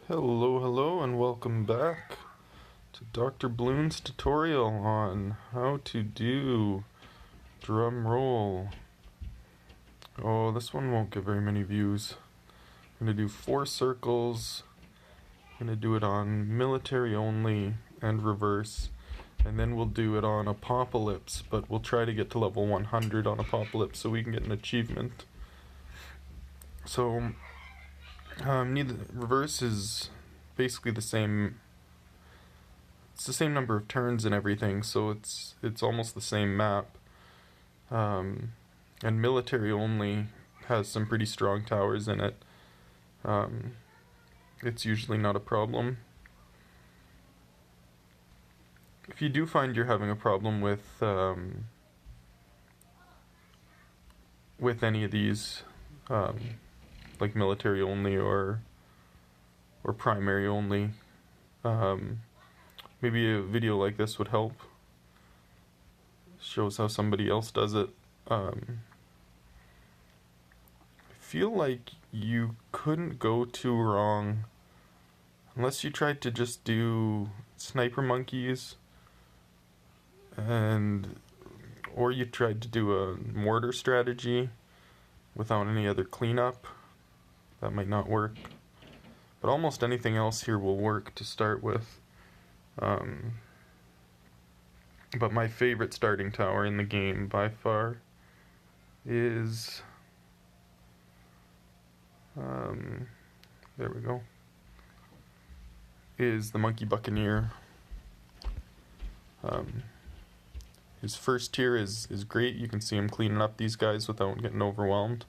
Hello, and welcome back to Dr. Bloon's tutorial on how to do drum roll. Oh, this one won't get very many views. I'm going to do 4 circles. I'm going to do it on military only and reverse. And then we'll do it on apocalypse, but we'll try to get to level 100 on apocalypse so we can get an achievement. So, reverse is basically the same. It's the same number of turns and everything, so it's almost the same map. And military only has some pretty strong towers in it. It's usually not a problem. If you do find you're having a problem with any of these, like military only or primary only, maybe a video like this would help. Shows how somebody else does it. I feel like you couldn't go too wrong unless you tried to just do sniper monkeys or you tried to do a mortar strategy without any other cleanup. That might not work. But almost anything else here will work to start with. But my favorite starting tower in the game by far is there we go, is the Monkey Buccaneer. His first tier is great. You can see him cleaning up these guys without getting overwhelmed.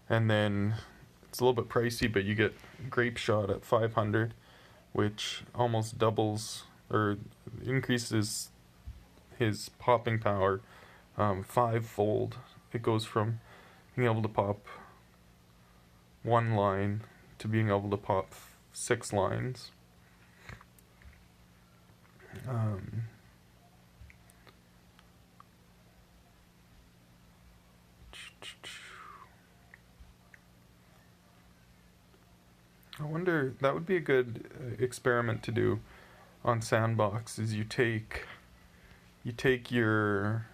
And then it's a little bit pricey, but you get Grape Shot at 500, which almost doubles or increases his popping power 5-fold. It goes from being able to pop 1 line to being able to pop 6 lines. I wonder, that would be a good experiment to do on Sandbox, is you take your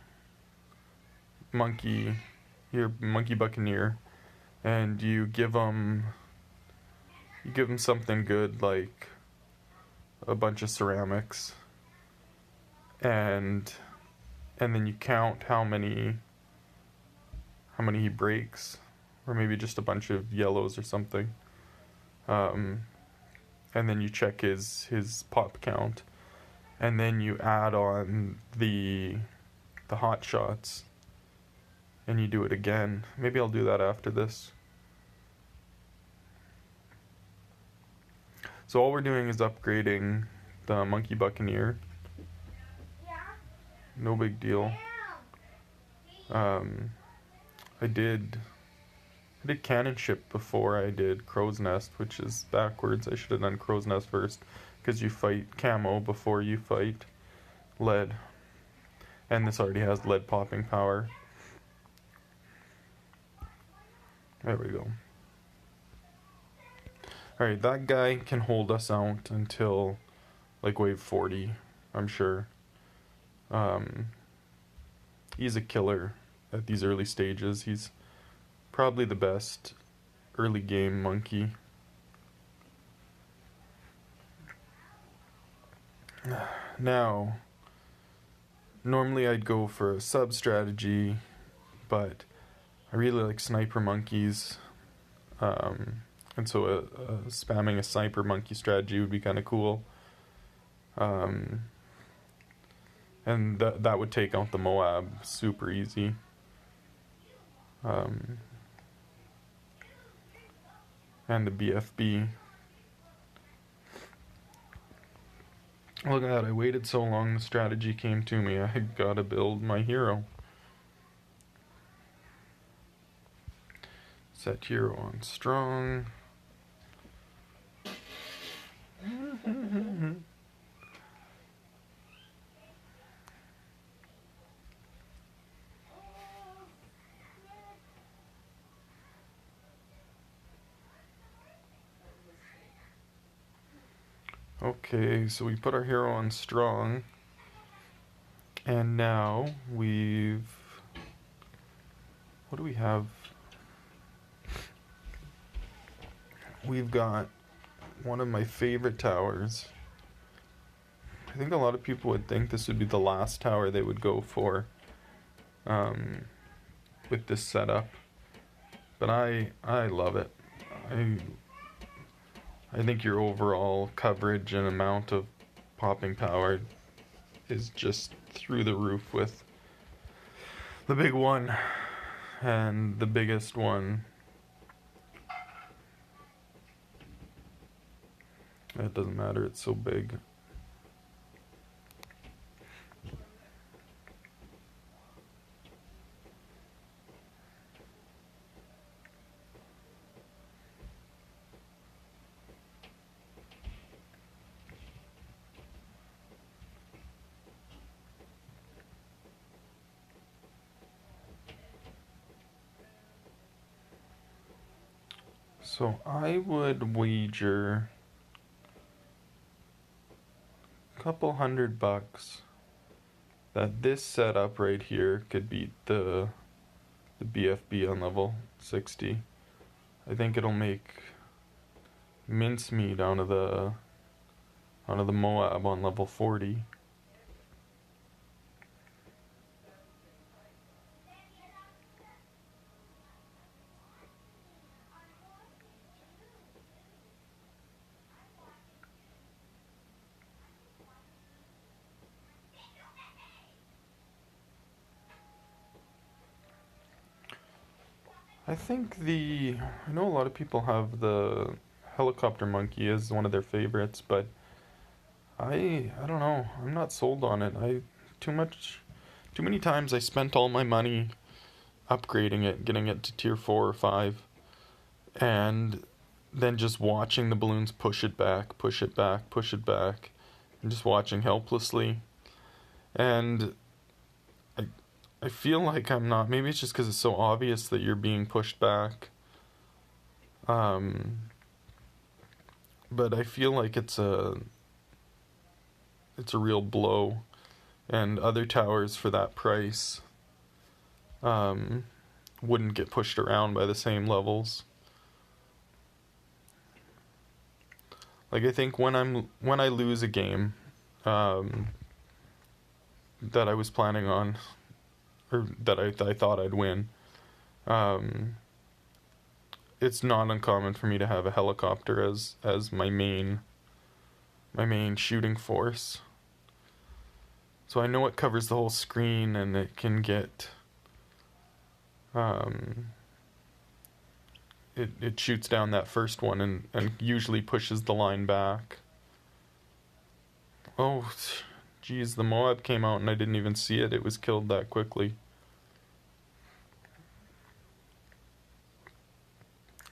monkey buccaneer and you give him something good like a bunch of ceramics, and then you count how many he breaks, or maybe just a bunch of yellows or something. And then you check his pop count, and then you add on the hot shots, and you do it again. Maybe I'll do that after this. So all we're doing is upgrading the Monkey Buccaneer. No big deal. I did Cannon Ship before I did Crow's Nest, which is backwards. I should have done Crow's Nest first, because you fight camo before you fight lead. And this already has lead popping power. There we go. Alright, that guy can hold us out until like wave 40, I'm sure. He's a killer at these early stages. He's probably the best early game monkey. Now, normally I'd go for a sub strategy, but I really like sniper monkeys, and so spamming a sniper monkey strategy would be kind of cool. And that would take out the Moab super easy. And the BFB. Look at that, I waited so long, the strategy came to me. I gotta build my hero. Set hero on strong. Okay, so we put our hero on strong. And now we've... What do we have? We've got one of my favorite towers. I think a lot of people would think this would be the last tower they would go for with this setup. But I love it. I think your overall coverage and amount of popping power is just through the roof with the big one and the biggest one. It doesn't matter, it's so big. So I would wager a couple $100 that this setup right here could beat the BFB on level 60. I think it'll make mincemeat out of the Moab on level 40. I know a lot of people have the helicopter monkey as one of their favorites, but I don't know. I'm not sold on it. Too many times I spent all my money upgrading it, getting it to tier 4 or 5, and then just watching the balloons push it back, push it back, push it back, and just watching helplessly. And I feel like I'm not, maybe it's just because it's so obvious that you're being pushed back. But I feel like it's a real blow, and other towers for that price wouldn't get pushed around by the same levels. Like, I think when I lose a game that I was planning on, or that I thought I'd win, it's not uncommon for me to have a helicopter as my main shooting force. So I know it covers the whole screen, and it can get it shoots down that first one and usually pushes the line back. Oh, geez, the Moab came out and I didn't even see it. It was killed that quickly.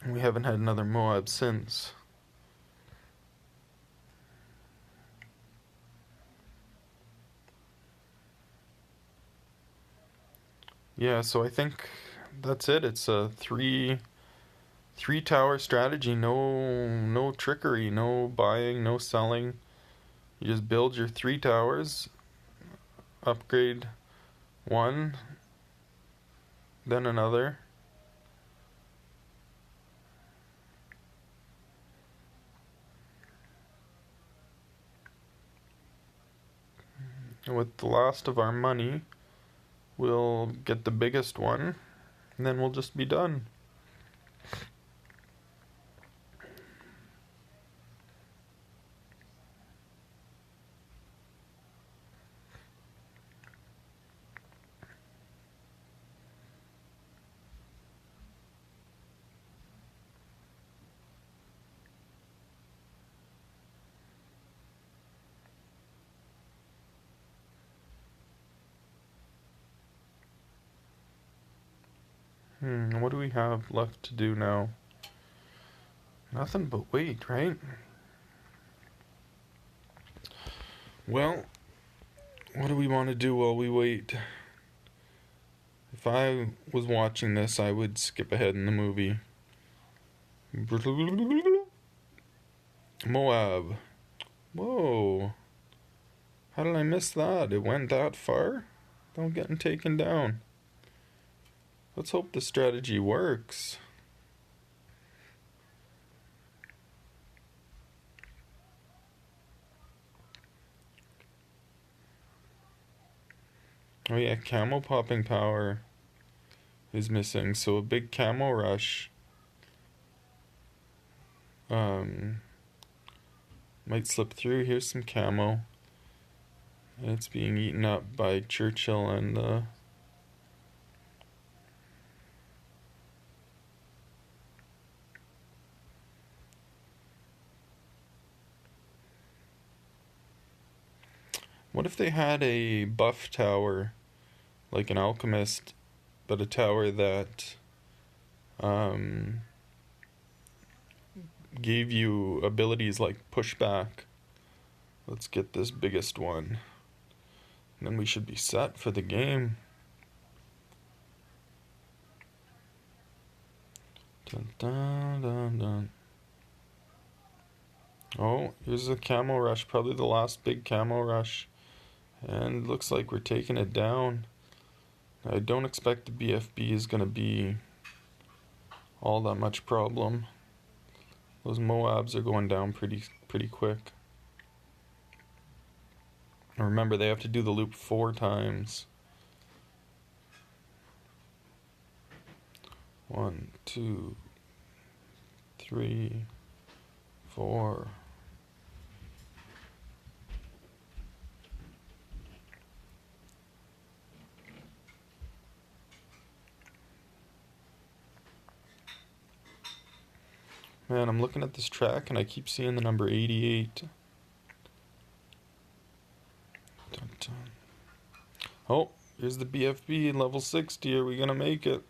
We haven't had another Moab since. Yeah, so I think that's it. It's a three tower strategy. No trickery, no buying, no selling. You just build your 3 towers, upgrade one, then another. And with the last of our money, we'll get the biggest one, and then we'll just be done. What do we have left to do now? Nothing but wait, right? Well, what do we want to do while we wait? If I was watching this, I would skip ahead in the movie. Moab. Whoa. How did I miss that? It went that far? Don't get taken down. Let's hope the strategy works. Oh yeah, camo popping power is missing, so a big camo rush might slip through. Here's some camo. And it's being eaten up by Churchill and what if they had a buff tower, like an alchemist, but a tower that gave you abilities like pushback? Let's get this biggest one. And then we should be set for the game. Dun, dun, dun, dun. Oh, here's a camo rush, probably the last big camo rush. And looks like we're taking it down. I don't expect the BFB is going to be all that much problem. Those Moabs are going down pretty quick. And remember, they have to do the loop 4 times. 1, 2, 3, 4. Man, I'm looking at this track and I keep seeing the number 88. Dun, dun. Oh, here's the BFB, level 60. Are we gonna make it?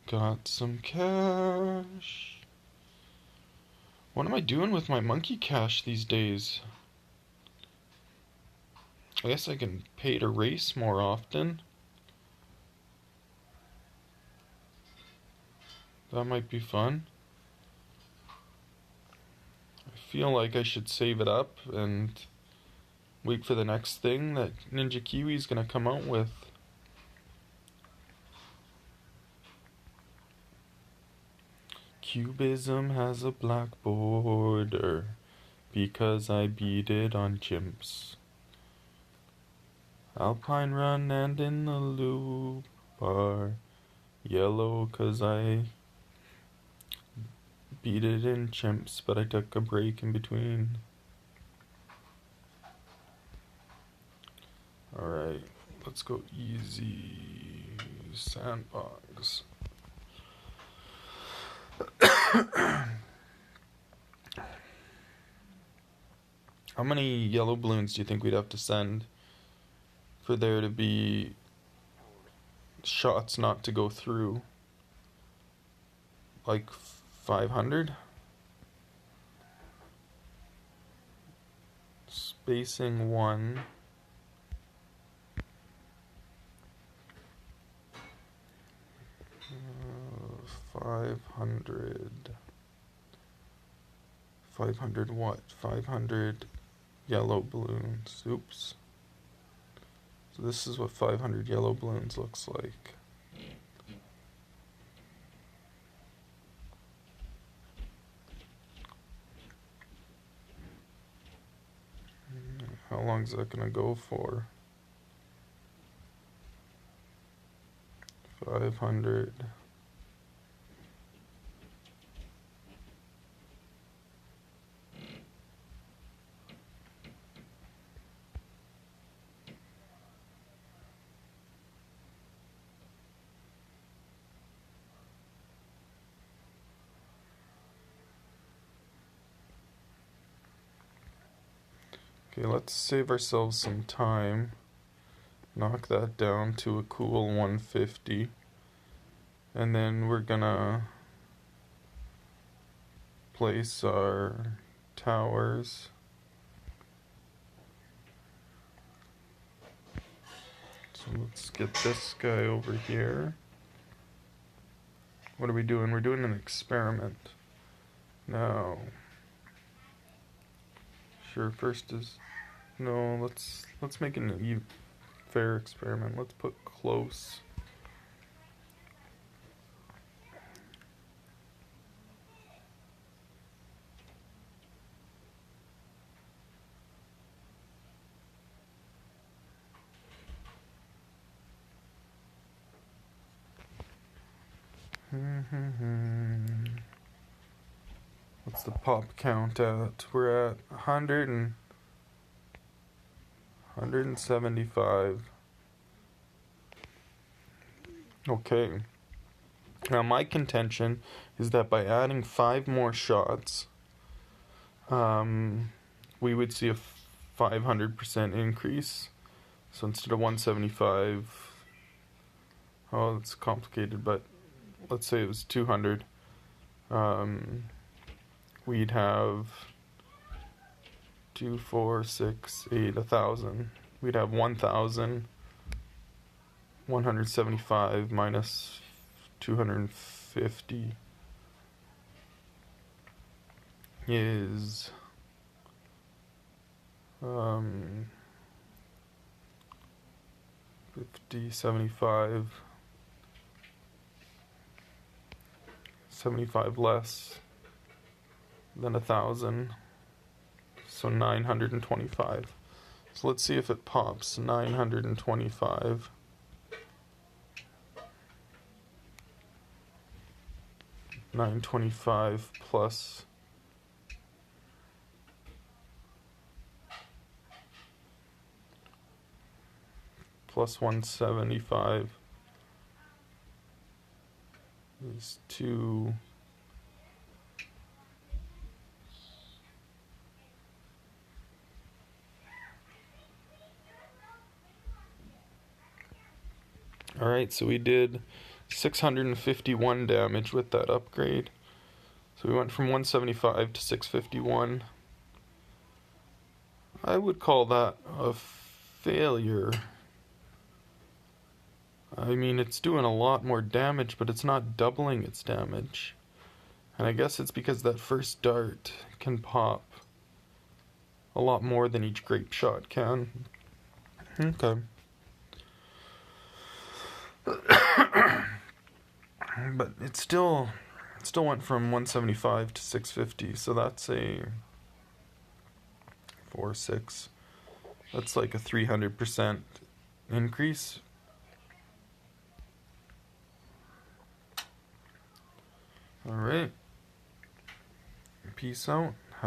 Got some cash. What am I doing with my monkey cash these days? I guess I can pay to race more often. That might be fun. I feel like I should save it up and wait for the next thing that Ninja Kiwi's gonna come out with. Cubism has a black border because I beat it on chimps. Alpine Run and In the Loop are yellow cause I beat it in chimps, but I took a break in between. Alright, let's go easy. Sandbox. How many yellow balloons do you think we'd have to send for there to be shots not to go through? Like 500? Spacing 1. Uh, 500. 500 what? 500 yellow balloons. Oops. So this is what 500 yellow balloons looks like. How long is that gonna go for? 500. Okay, let's save ourselves some time. Knock that down to a cool 150. And then we're gonna place our towers. So let's get this guy over here. What are we doing? We're doing an experiment. Now, sure, first is, no, let's make an fair experiment. Let's put close. What's the pop count at? We're at 175. Okay. Now my contention is that by adding 5 more shots, we would see a 500% increase. So instead of 175, oh, it's complicated, but let's say it was 200. We'd have 2, 4, 6, 8, 1,000. We'd have 1,175 minus 250 is 50, 75, 75 less than 1,000, so 925. So let's see if it pops. 925. $925 plus plus 175 is 2. Alright, so we did 651 damage with that upgrade. So we went from 175 to 651. I would call that a failure. I mean, it's doing a lot more damage, but it's not doubling its damage. And I guess it's because that first dart can pop a lot more than each grape shot can. Okay. But it still went from 175 to 650, so that's a 4-6. That's like a 300% increase. All right. Peace out.